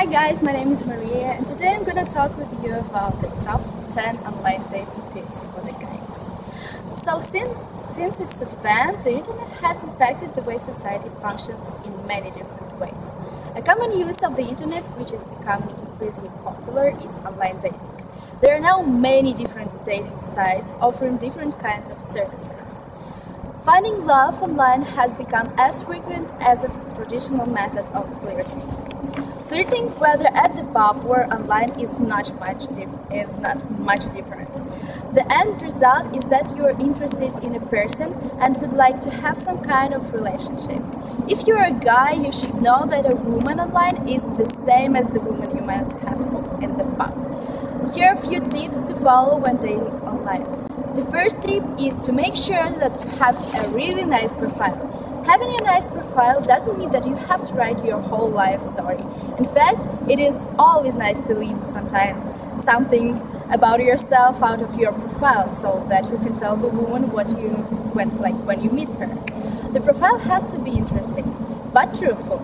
Hi guys, my name is Maria and today I'm gonna talk with you about the top 10 online dating tips for the guys. So since its advent, the internet has impacted the way society functions in many different ways. A common use of the internet, which is becoming increasingly popular, is online dating. There are now many different dating sites offering different kinds of services. Finding love online has become as frequent as a traditional method of flirting. Flirting, whether at the pub or online, is not much different. The end result is that you are interested in a person and would like to have some kind of relationship. If you are a guy, you should know that a woman online is the same as the woman you might have in the pub. Here are a few tips to follow when dating online. The first tip is to make sure that you have a really nice profile. Having a nice profile doesn't mean that you have to write your whole life story. In fact, it is always nice to leave sometimes something about yourself out of your profile so that you can tell the woman what you went like when you meet her. The profile has to be interesting, but truthful.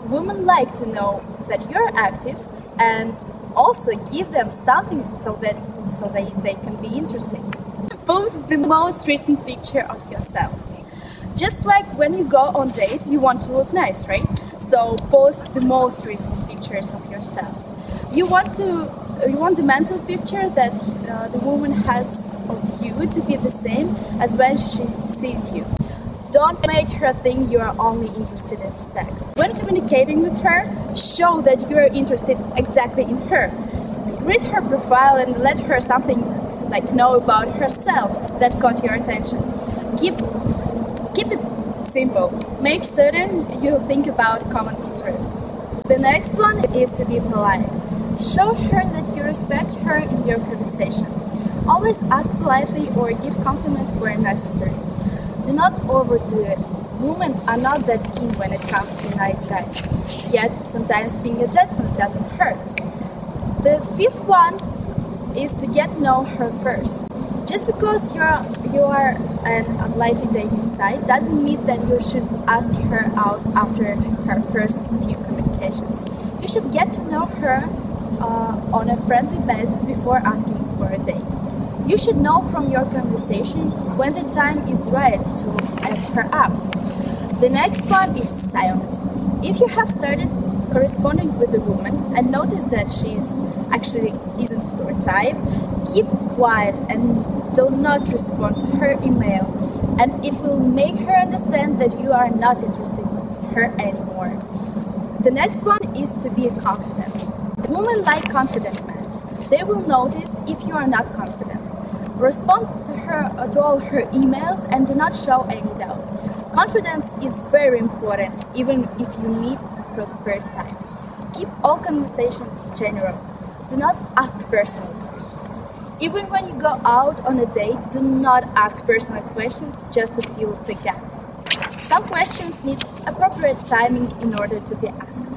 Women like to know that you're active and also give them something so that they can be interesting. Post the most recent picture of yourself. Just like when you go on date, you want to look nice, right? So post the most recent pictures of yourself. You want the mental picture that the woman has of you to be the same as when she sees you. Don't make her think you are only interested in sex. When communicating with her, show that you are interested exactly in her. Read her profile and let her know about herself that caught your attention. Keep it simple. Make certain you think about common interests. The next one is to be polite. Show her that you respect her in your conversation. Always ask politely or give compliments where necessary. Do not overdo it. Women are not that keen when it comes to nice guys. Yet sometimes being a gentleman doesn't hurt. The fifth one is to get to know her first. Just because you are an online dating site doesn't mean that you should ask her out after her first few communications. You should get to know her on a friendly basis before asking for a date. You should know from your conversation when the time is right to ask her out. The next one is silence. If you have started corresponding with a woman and notice that she isn't your type, keep quiet and do not respond to her email, and it will make her understand that you are not interested in her anymore. The next one is to be confident. Women like confident men. They will notice if you are not confident. Respond to all her emails and do not show any doubt. Confidence is very important even if you meet for the first time. Keep all conversations general. Do not ask personal questions. Even when you go out on a date, do not ask personal questions just to fill the gaps. Some questions need appropriate timing in order to be asked.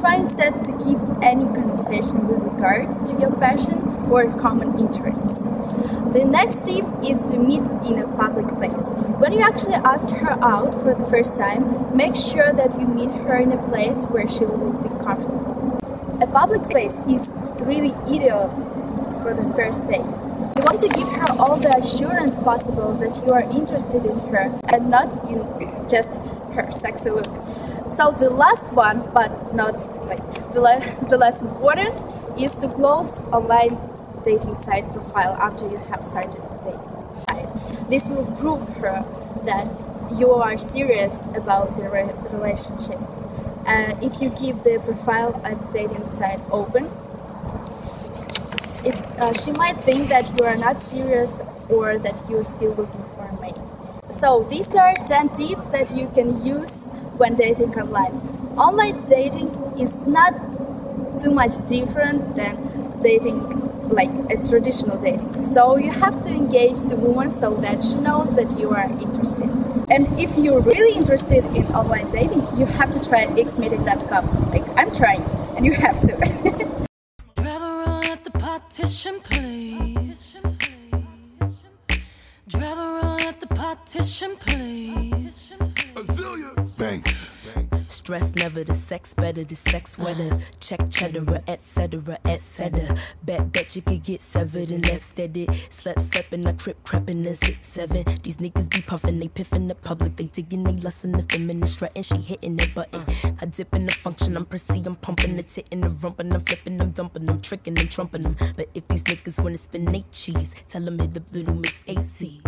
Try instead to keep any conversation with regards to your passion or common interests. The next tip is to meet in a public place. When you actually ask her out for the first time, make sure that you meet her in a place where she will be comfortable. A public place is really ideal for the first date. You want to give her all the assurance possible that you are interested in her and not in just her sexy look. So the last one, but not the less important, is to close online dating site profile after you have started dating. This will prove her that you are serious about the relationships. If you keep the profile at the dating site open, she might think that you are not serious or that you're still looking for a mate. So these are 10 tips that you can use when dating online. Online dating is not too much different than dating like a traditional dating. So you have to engage the woman so that she knows that you are interested. And if you're really interested in online dating, you have to try xmeeting.com. Like I'm trying, and you have to. Grab a roll at the partition, please. Grab a roll at the partition, please. Thanks. Straight breast never, the sex better, the sex wetter. Check cheddar, etc., etc. Bet you could get severed and left at it. Slept in the crib, crepping the 6-7. These niggas be puffing, they piffing the public. They digging, they lustin' the feminine strutting. She hitting that button. I dip in the function, I'm prissy, I'm pumping the tit in the rump, and I'm flipping, I'm dumping, I'm tricking, I'm trumping them. But if these niggas wanna spin they cheese, tell them hit the little Miss AC.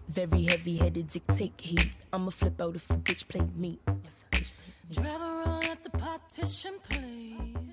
Very heavy-headed, dictate heat. I'ma flip out if a bitch play me. Drive around at the partition, please.